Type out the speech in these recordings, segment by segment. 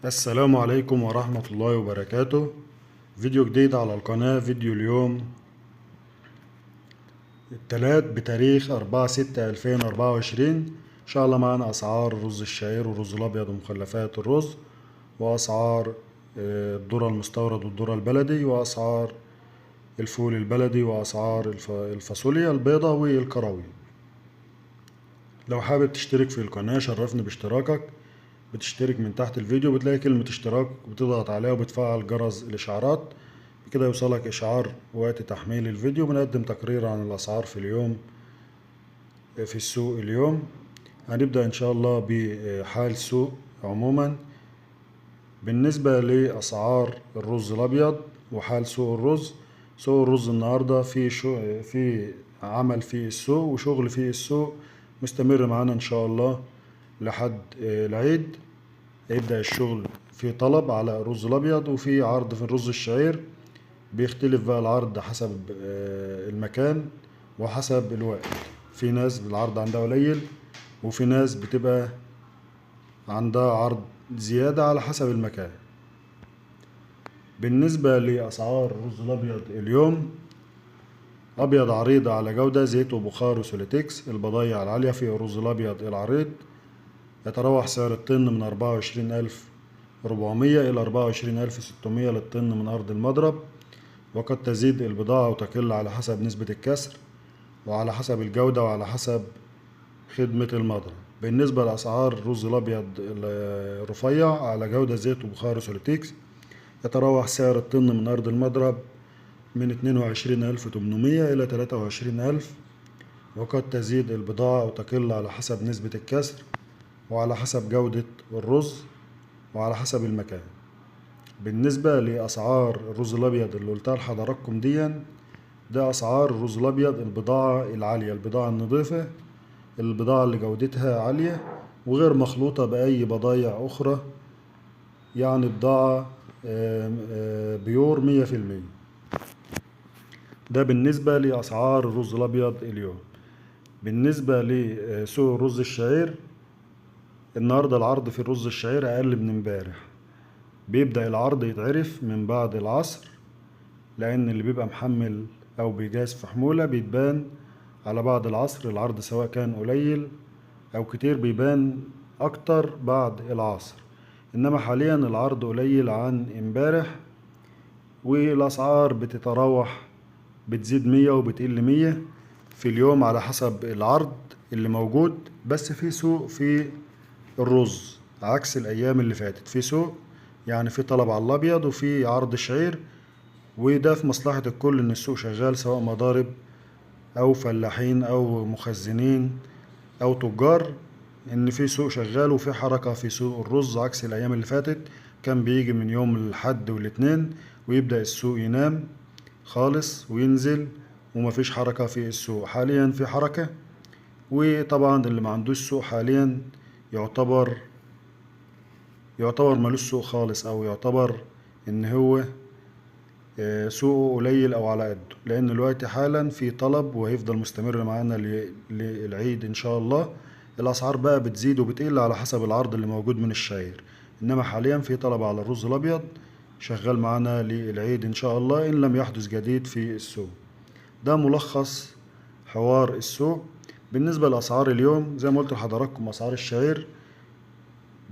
السلام عليكم ورحمة الله وبركاته. فيديو جديد على القناة. فيديو اليوم التلات بتاريخ 4/6/2024. إن شاء الله معنا أسعار رز الشعير والرز الأبيض ومخلفات الرز، وأسعار الذرة المستورد والذرة البلدي، وأسعار الفول البلدي، وأسعار الفاصوليا البيضاء والكراوي. لو حابب تشترك في القناة شرفني باشتراكك. بتشترك من تحت الفيديو بتلاقي كلمة اشتراك، بتضغط عليها وبتفعل جرس الإشعارات، بكده يوصلك إشعار وقت تحميل الفيديو. بنقدم تقرير عن الأسعار في اليوم في السوق اليوم. هنبدأ إن شاء الله بحال السوق عموما. بالنسبة لأسعار الرز الأبيض وحال سوق الرز. سوق الرز النهاردة في عمل في السوق وشغل في السوق مستمر معانا إن شاء الله لحد العيد. هيبدأ الشغل في طلب على الرز الأبيض وفي عرض في الرز الشعير. بيختلف بقى العرض حسب المكان وحسب الوقت. في ناس العرض عندها قليل، وفي ناس بتبقى عندها عرض زيادة على حسب المكان. بالنسبة لأسعار الرز الأبيض اليوم: أبيض عريض على جودة، زيت وبخار وسوليتكس. البضايع العالية في الرز الأبيض العريض يتراوح سعر الطن من 24,400 إلى 24,600 للطن من أرض المضرب، وقد تزيد البضاعة وتقل على حسب نسبة الكسر وعلى حسب الجودة وعلى حسب خدمة المضرب. بالنسبة لأسعار الرز الأبيض الرفيع على جودة زيت وبخار وسوليتكس يتراوح سعر الطن من أرض المضرب من 22,800 إلى 23,000، وقد تزيد البضاعة وتقل على حسب نسبة الكسر وعلى حسب جودة الرز وعلى حسب المكان. بالنسبة لأسعار الرز الأبيض اللي قلتها لحضراتكم ده أسعار الرز الأبيض البضاعة العالية، البضاعة النظيفة، البضاعة اللي جودتها عالية وغير مخلوطة بأي بضايع أخرى، يعني بضاعة بيور 100%. ده بالنسبة لأسعار الرز الأبيض اليوم. بالنسبة لسوق الرز الشعير، النهاردة العرض في الرز الشعير أقل من امبارح. بيبدأ العرض يتعرف من بعد العصر، لأن اللي بيبقى محمل أو بيجاز في حمولة بيتبان على بعد العصر. العرض سواء كان قليل أو كتير بيبان أكتر بعد العصر، إنما حاليا العرض قليل عن امبارح، والأسعار بتتراوح، بتزيد 100 وبتقل 100 في اليوم على حسب العرض اللي موجود. بس في سوق في الرز عكس الأيام اللي فاتت، في سوق يعني في طلب على الأبيض وفي عرض شعير، وده في مصلحة الكل إن السوق شغال، سواء مضارب أو فلاحين أو مخزنين أو تجار، إن في سوق شغال وفي حركة في سوق الرز عكس الأيام اللي فاتت. كان بيجي من يوم الحد والاثنين ويبدأ السوق ينام خالص وينزل ومفيش حركة في السوق. حاليا في حركة، وطبعا اللي ما عندوش سوق حاليا يعتبر ملوش سوق خالص، أو يعتبر إن هو سوقه قليل او على قده، لان الوقت حالا في طلب وهيفضل مستمر معانا للعيد ان شاء الله. الاسعار بقى بتزيد وبتقل على حسب العرض اللي موجود من الشعير، انما حاليا في طلب على الرز الابيض شغال معانا للعيد ان شاء الله ان لم يحدث جديد في السوق. ده ملخص حوار السوق. بالنسبة لأسعار اليوم زي ما قلت لحضراتكم، أسعار الشعير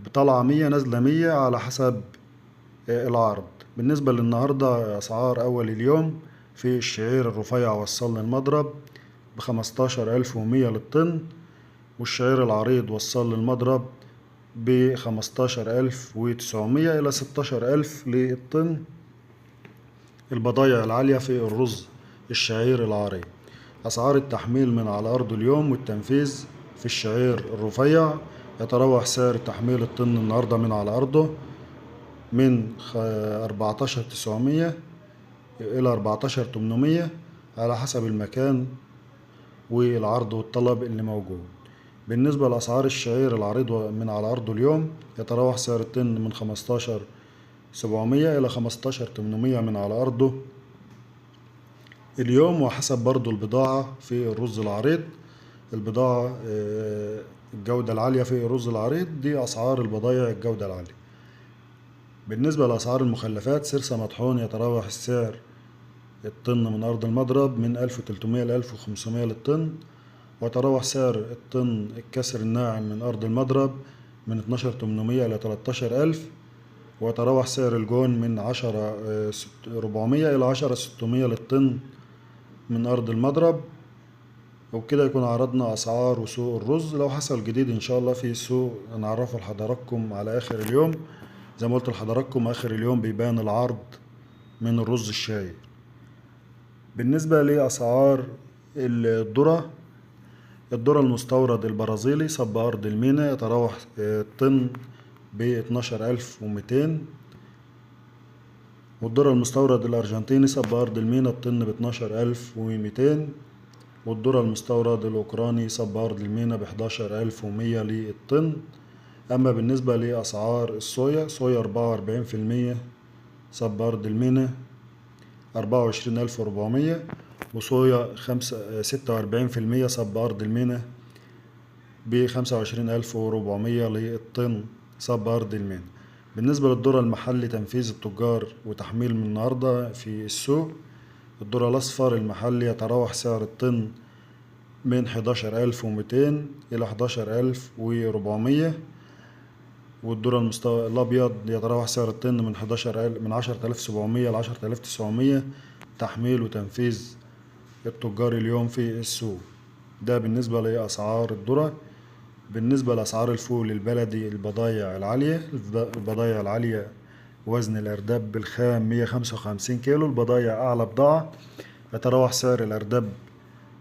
بطلعة 100 نازلة 100 على حسب العرض. بالنسبة للنهاردة أسعار أول اليوم: في الشعير الرفيع وصل المضرب ب15,100 للطن، والشعير العريض وصل المضرب ب15,900 إلى 16,000 للطن. البضايع العالية في الرز الشعير العريض: أسعار التحميل من على أرض اليوم والتنفيذ. في الشعير الرفيع يتراوح سعر تحميل الطن النهاردة من على أرضه من 14,900 إلى 14,800 على حسب المكان والعرض والطلب اللي موجود. بالنسبة لأسعار الشعير العريض من على أرضه اليوم يتراوح سعر الطن من 15,700 إلى 15,800 من على أرضه اليوم، وحسب برضو البضاعة في الرز العريض. البضاعة الجودة العالية في الرز العريض دي أسعار البضايع الجودة العالية. بالنسبة لأسعار المخلفات، سرسة مطحون يتراوح السعر الطن من أرض المضرب من 1300 ل 1500 للطن، ويتراوح سعر الطن الكسر الناعم من أرض المضرب من 12800 إلى 13000، ويتراوح سعر الجون من 10400 إلى 10600 للطن من أرض المضرب. وبكده يكون عرضنا أسعار وسوق الرز. لو حصل جديد إن شاء الله في السوق هنعرفه لحضراتكم على آخر اليوم. زي ما قلت لحضراتكم، آخر اليوم بيبان العرض من الرز الشاي. بالنسبة لأسعار الذرة، الذرة المستورد البرازيلي صب أرض المينا يتراوح الطن ب12200، والذرة المستورد الأرجنتيني صب أرض المينا الطن ب12200، والذرة المستورد الأوكراني صب أرض المينا ب11100 للطن. أما بالنسبة لأسعار الصويا، صويا 44% صب أرض المينا 24400، وصويا 46% صب أرض المينا ب25400 للطن صب أرض المينا. بالنسبة للذرة المحلي، تنفيذ التجار وتحميل من النهاردة في السوق، الذرة الأصفر المحلي يتراوح سعر الطن من 11200 إلى 11400، والذرة الأبيض يتراوح سعر الطن من 10700 ل 10900، تحميل وتنفيذ التجار اليوم في السوق. ده بالنسبة لأسعار الذرة. بالنسبة لأسعار الفول البلدي، البضايع العالية وزن الأرداب بالخام 155 كيلو. البضايع أعلى بضاعة يتراوح سعر الأرداب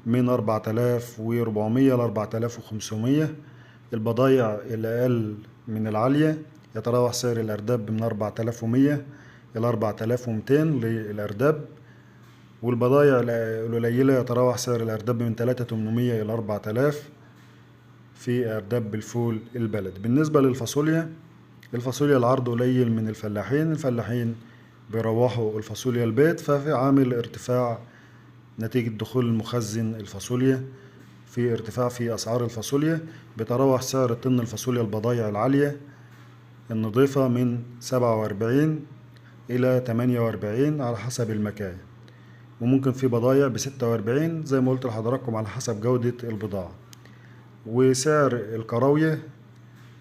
من 4400 ل 4500. البضايع الأقل من العالية يتراوح سعر الأرداب من 4100 إلى 4200 للأرداب، والبضايع القليلة يتراوح سعر الأرداب من 3800 إلى 4000 في أرداب الفول البلد. بالنسبة للفاصوليا، الفاصوليا العرض قليل من الفلاحين بيروحوا الفاصوليا البيت، ففي عامل ارتفاع نتيجة دخول المخزن الفاصوليا، في ارتفاع في أسعار الفاصوليا. بيتراوح سعر طن الفاصوليا البضايع العالية النظيفة من 47 إلى 48 على حسب المكان، وممكن في بضايع ب46 زي ما قلت لحضراتكم على حسب جودة البضاعة. وسعر الكراوية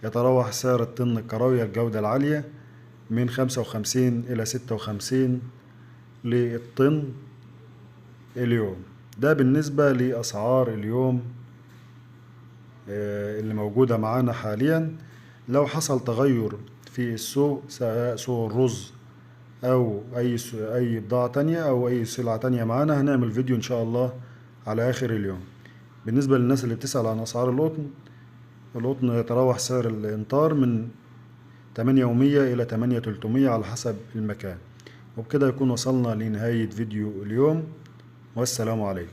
يتراوح سعر الطن الكراوية الجودة العالية من 55 إلى 56 للطن اليوم. ده بالنسبة لأسعار اليوم اللي موجودة معانا حاليا. لو حصل تغير في السوق، سواء سوق الرز أو أي بضاعة تانية أو أي سلعة تانية معانا، هنعمل فيديو إن شاء الله على آخر اليوم. بالنسبة للناس اللي بتسأل عن أسعار القطن يتراوح سعر الإنطار من 800 إلى 8300 على حسب المكان. وبكده يكون وصلنا لنهاية فيديو اليوم، والسلام عليكم.